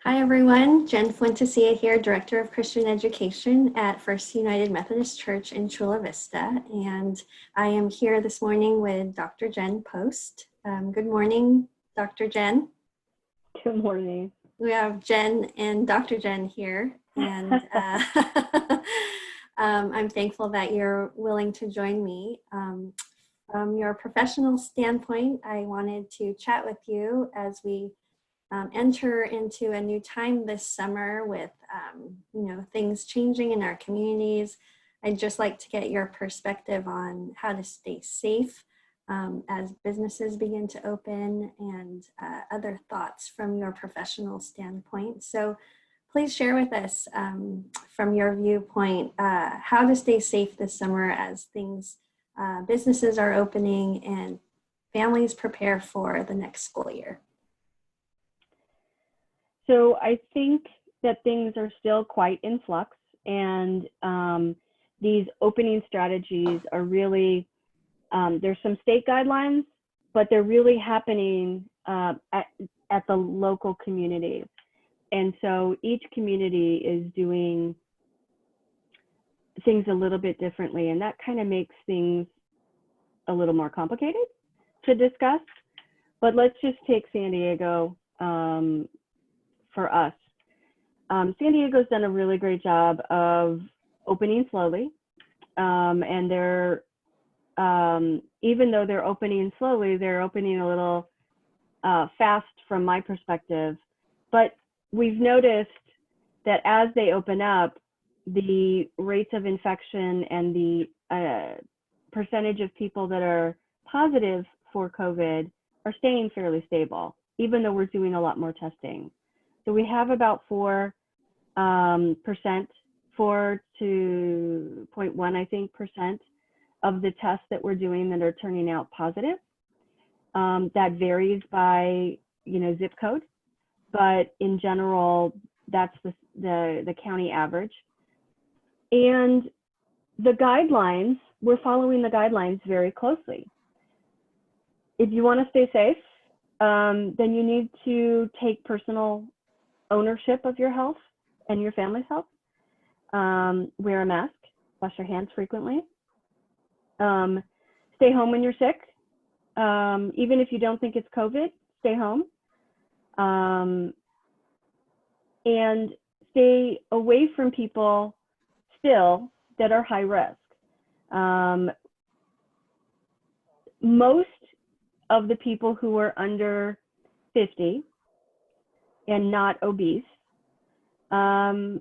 Hi everyone, Jen Fuentecilla here, Director of Christian Education at First United Methodist Church in Chula Vista, and I am here this morning with Dr. Jen Poast. Good morning, Dr. Jen. Good morning. We have Jen and Dr. Jen here, and I'm thankful that you're willing to join me. From your professional standpoint, I wanted to chat with you as we enter into a new time this summer with things changing in our communities. I'd just like to get your perspective on how to stay safe as businesses begin to open, and other thoughts from your professional standpoint. So please share with us from your viewpoint how to stay safe this summer as businesses are opening and families prepare for the next school year. So I think that things are still quite in flux, and these opening strategies are really, there's some state guidelines, but they're really happening at the local community. And so each community is doing things a little bit differently, and that kind of makes things a little more complicated to discuss. But let's just take San Diego for us. San Diego's done a really great job of opening slowly, and they're even though they're opening slowly, they're opening a little fast from my perspective. But we've noticed that as they open up, the rates of infection and the percentage of people that are positive for COVID are staying fairly stable, even though we're doing a lot more testing. So we have about 4%, 4 to 0.1, I think, % of the tests that we're doing that are turning out positive. That varies by, zip code, but in general, that's the county average. And the guidelines, we're following the guidelines very closely. If you want to stay safe, then you need to take personal ownership of your health and your family's health. Wear a mask, wash your hands frequently. Stay home when you're sick. Even if you don't think it's COVID, stay home. And stay away from people still that are high risk. Most of the people who are under 50 and not obese are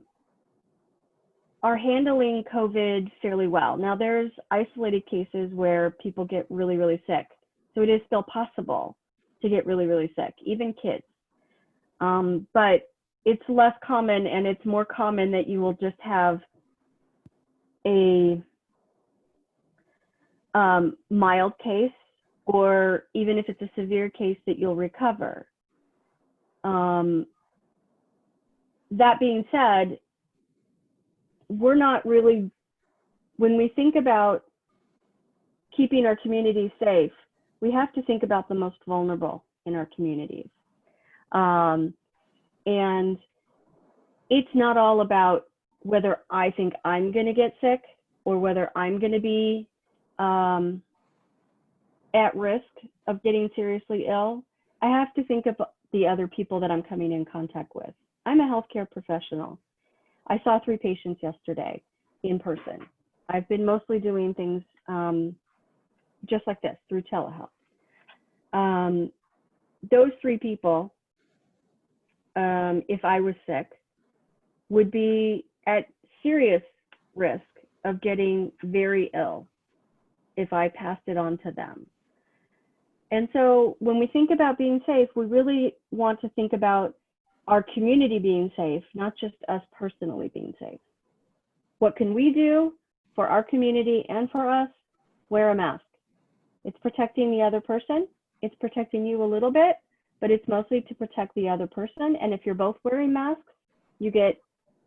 handling COVID fairly well. Now there's isolated cases where people get really, really sick. So it is still possible to get really, really sick, even kids. But it's less common, and it's more common that you will just have a mild case, or even if it's a severe case, that you'll recover. That being said, we're not really, when we think about keeping our community safe, we have to think about the most vulnerable in our communities. And it's not all about whether I think I'm going to get sick or whether I'm going to be at risk of getting seriously ill. I have to think of the other people that I'm coming in contact with. I'm a healthcare professional. I saw 3 patients yesterday in person. I've been mostly doing things just like this through telehealth. Those 3 people, if I was sick, would be at serious risk of getting very ill if I passed it on to them. And so when we think about being safe, we really want to think about our community being safe, not just us personally being safe. What can we do for our community and for us? Wear a mask. It's protecting the other person. It's protecting you a little bit, but it's mostly to protect the other person. And if you're both wearing masks, you get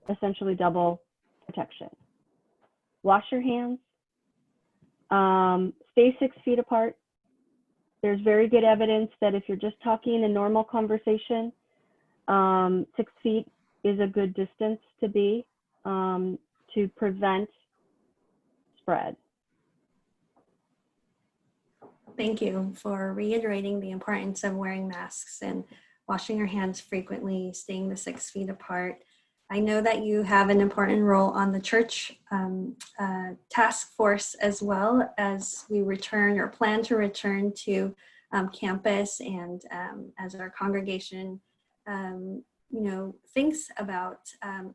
essentially double protection. Wash your hands. Stay 6 feet apart. There's very good evidence that if you're just talking a normal conversation, 6 feet is a good distance to be to prevent spread. Thank you for reiterating the importance of wearing masks and washing your hands frequently, staying the 6 feet apart. I know that you have an important role on the church task force, as well as we return or plan to return to campus, and as our congregation thinks about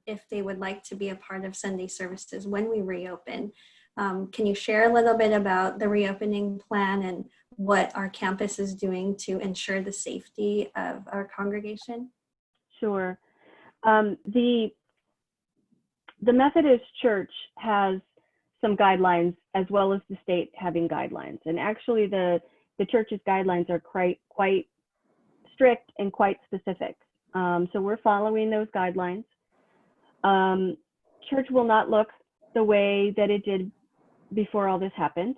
if they would like to be a part of Sunday services when we reopen. Can you share a little bit about the reopening plan and what our campus is doing to ensure the safety of our congregation? Sure. The Methodist Church has some guidelines, as well as the state having guidelines. And actually the church's guidelines are quite strict and quite specific. So we're following those guidelines. Church will not look the way that it did before all this happened.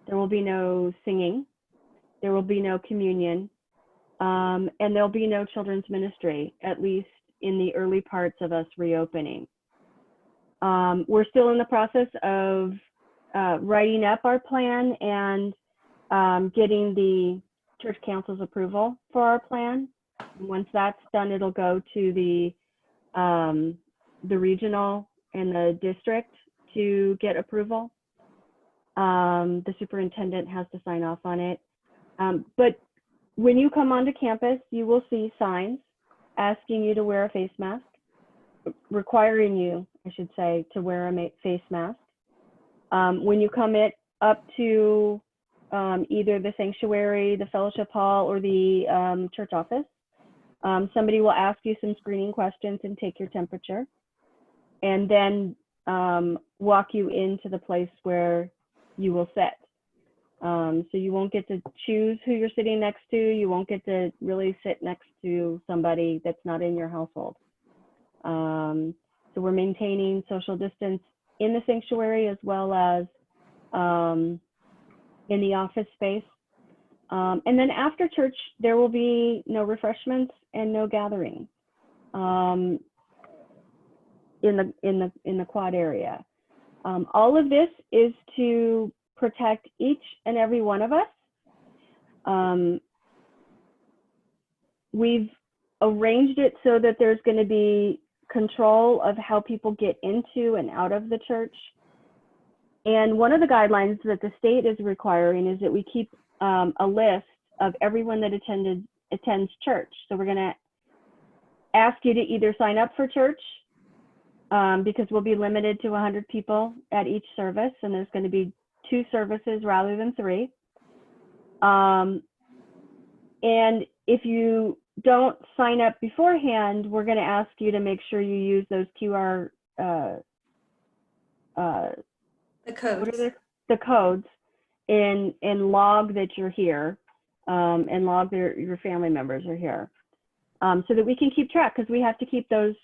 There will be no singing. There will be no communion. And there'll be no children's ministry, at least in the early parts of us reopening. We're still in the process of writing up our plan and getting the church council's approval for our plan. And once that's done, it'll go to the regional and the district to get approval. The superintendent has to sign off on it. But when you come onto campus, you will see signs asking you to wear a face mask, requiring you, I should say, to wear a face mask. When you come up to either the sanctuary, the fellowship hall, or the church office, somebody will ask you some screening questions and take your temperature, and then walk you into the place where you will sit. So you won't get to choose who you're sitting next to. You won't get to really sit next to somebody that's not in your household. So we're maintaining social distance in the sanctuary, as well as in the office space. And then after church, there will be no refreshments and no gathering in the quad area. All of this is to protect each and every one of us. We've arranged it so that there's going to be control of how people get into and out of the church. And one of the guidelines that the state is requiring is that we keep a list of everyone that attends church. So we're going to ask you to either sign up for church, because we'll be limited to 100 people at each service, and there's going to be 2 services rather than 3. And if you don't sign up beforehand, we're going to ask you to make sure you use those QR The codes. What are the codes, and log that you're here, and log that your family members are here, so that we can keep track, because we have to keep those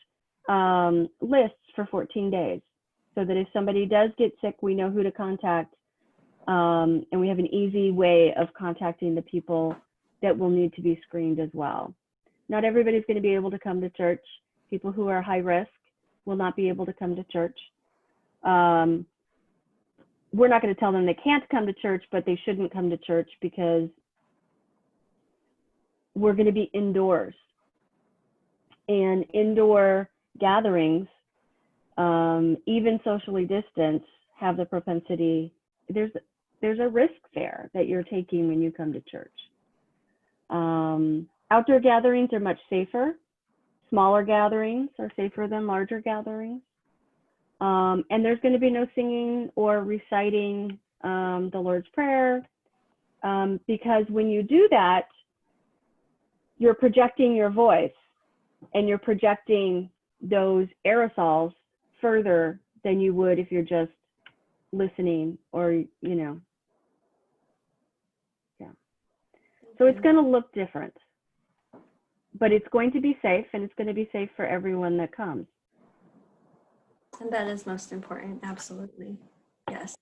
lists for 14 days, so that if somebody does get sick, we know who to contact, and we have an easy way of contacting the people that will need to be screened as well. Not everybody's going to be able to come to church. People who are high risk will not be able to come to church. We're not going to tell them they can't come to church, but they shouldn't come to church, because we're going to be indoors. And indoor gatherings, even socially distanced, have the propensity, there's a risk there that you're taking when you come to church. Outdoor gatherings are much safer. Smaller gatherings are safer than larger gatherings. And there's going to be no singing or reciting the Lord's Prayer, because when you do that, you're projecting your voice, and you're projecting those aerosols further than you would if you're just listening, or, yeah. So it's going to look different, but it's going to be safe, and it's going to be safe for everyone that comes. And that is most important. Absolutely. Yes.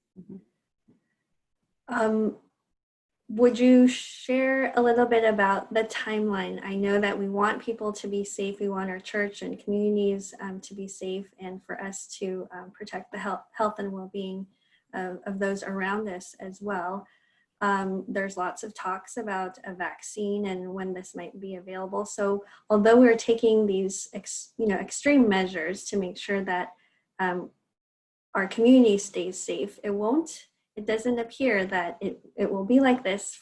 Mm-hmm. would you share a little bit about the timeline? I know that we want people to be safe. We want our church and communities to be safe, and for us to protect the health and well-being of those around us as well. There's lots of talks about a vaccine and when this might be available. So although we're taking these extreme measures to make sure that our community stays safe, it doesn't appear that it will be like this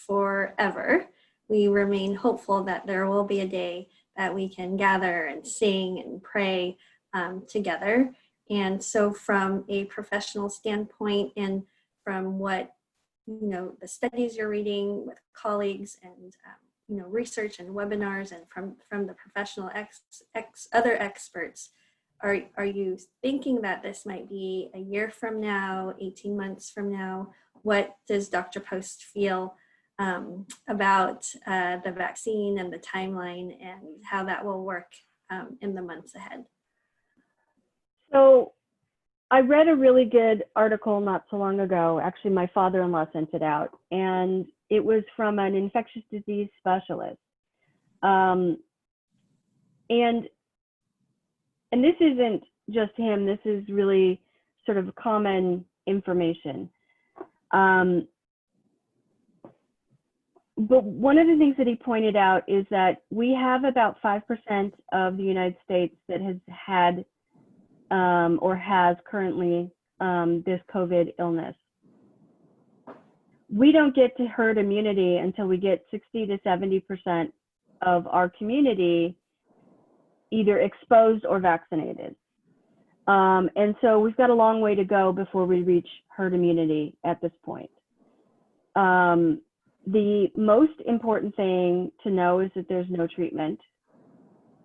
forever. We remain hopeful that there will be a day that we can gather and sing and pray together. And so from a professional standpoint, and from what the studies you're reading with colleagues, and research and webinars, and from the professional other experts, are you thinking that this might be a year from now, 18 months from now? What does Dr. Poast feel about the vaccine and the timeline, and how that will work in the months ahead? So I read a really good article not so long ago. Actually, my father-in-law sent it out, and it was from an infectious disease specialist. And this isn't just him, this is really sort of common information. But one of the things that he pointed out is that we have about 5% of the United States that has had or has currently this COVID illness. We don't get to herd immunity until we get 60 to 70% of our community either exposed or vaccinated. And so we've got a long way to go before we reach herd immunity at this point. The most important thing to know is that there's no treatment.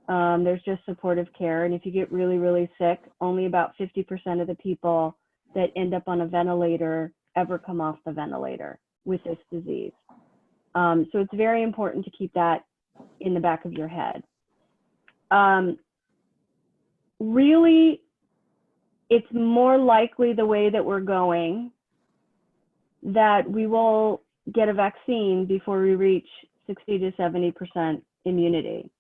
There's just supportive care. And if you get really, really sick, only about 50% of the people that end up on a ventilator ever come off the ventilator with this disease. So it's very important to keep that in the back of your head. Really, it's more likely the way that we're going that we will get a vaccine before we reach 60 to 70% immunity.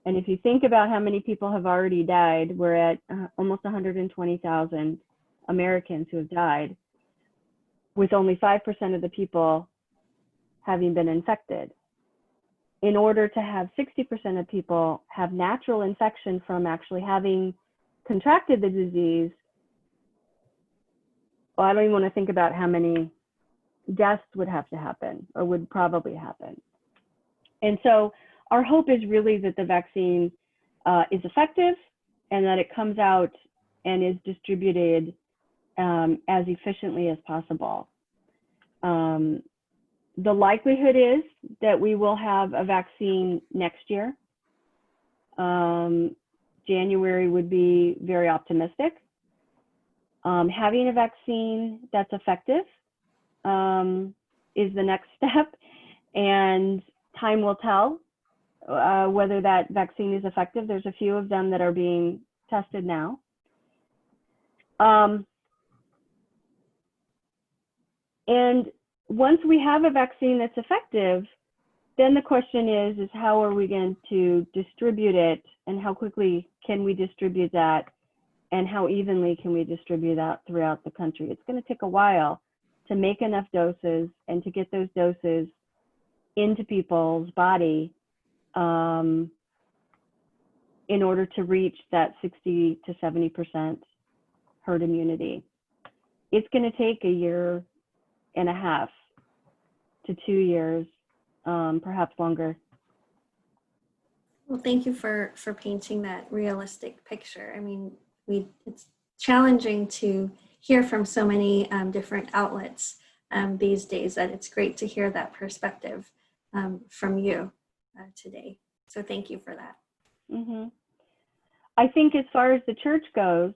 And if you think about how many people have already died, we're at almost 120,000 Americans who have died, with only 5% of the people having been infected. In order to have 60% of people have natural infection from actually having contracted the disease, well, I don't even want to think about how many deaths would have to happen or would probably happen. And so our hope is really that the vaccine is effective and that it comes out and is distributed as efficiently as possible. The likelihood is that we will have a vaccine next year. January would be very optimistic. Having a vaccine that's effective is the next step, and time will tell whether that vaccine is effective. There's a few of them that are being tested now. And once we have a vaccine that's effective, then the question is how are we going to distribute it, and how quickly can we distribute that, and how evenly can we distribute that throughout the country? It's going to take a while to make enough doses and to get those doses into people's body in order to reach that 60 to 70% herd immunity. It's going to take 1.5 years to 2 years, perhaps longer. Well, thank you for painting that realistic picture. I mean, it's challenging to hear from so many different outlets these days, that it's great to hear that perspective from you today. So thank you for that. Mm-hmm. I think as far as the church goes,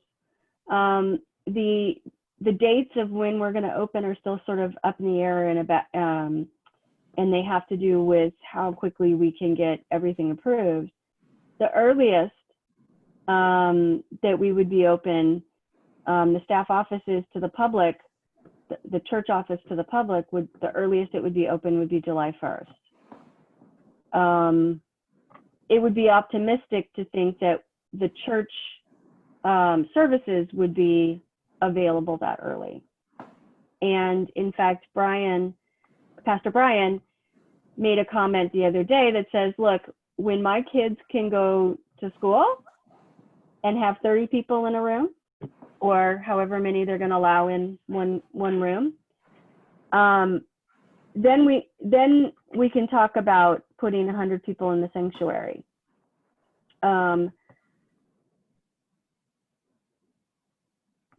the dates of when we're going to open are still sort of up in the air, and they have to do with how quickly we can get everything approved. The earliest that we would be open, the staff offices to the public, the church office to the public, the earliest it would be open would be July 1st. It would be optimistic to think that the church services would be available that early. And in fact, Pastor Brian made a comment the other day that says, look, when my kids can go to school and have 30 people in a room, or however many they're going to allow in one room, then we can talk about putting 100 people in the sanctuary.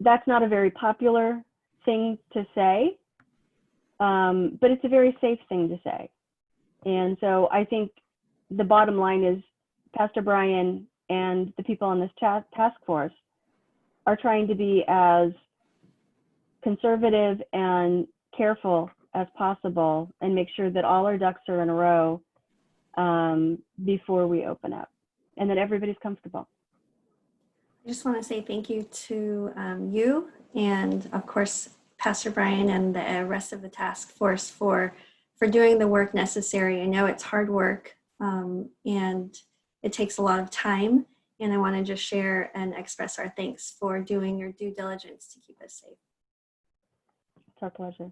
That's not a very popular thing to say, but it's a very safe thing to say. And so I think the bottom line is Pastor Brian and the people on this task force are trying to be as conservative and careful as possible and make sure that all our ducks are in a row before we open up and that everybody's comfortable. I just want to say thank you to you and, of course, Pastor Brian and the rest of the task force for doing the work necessary. I know it's hard work and it takes a lot of time, and I want to just share and express our thanks for doing your due diligence to keep us safe. It's our pleasure.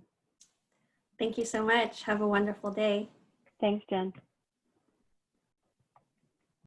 Thank you so much. Have a wonderful day. Thanks, Jen.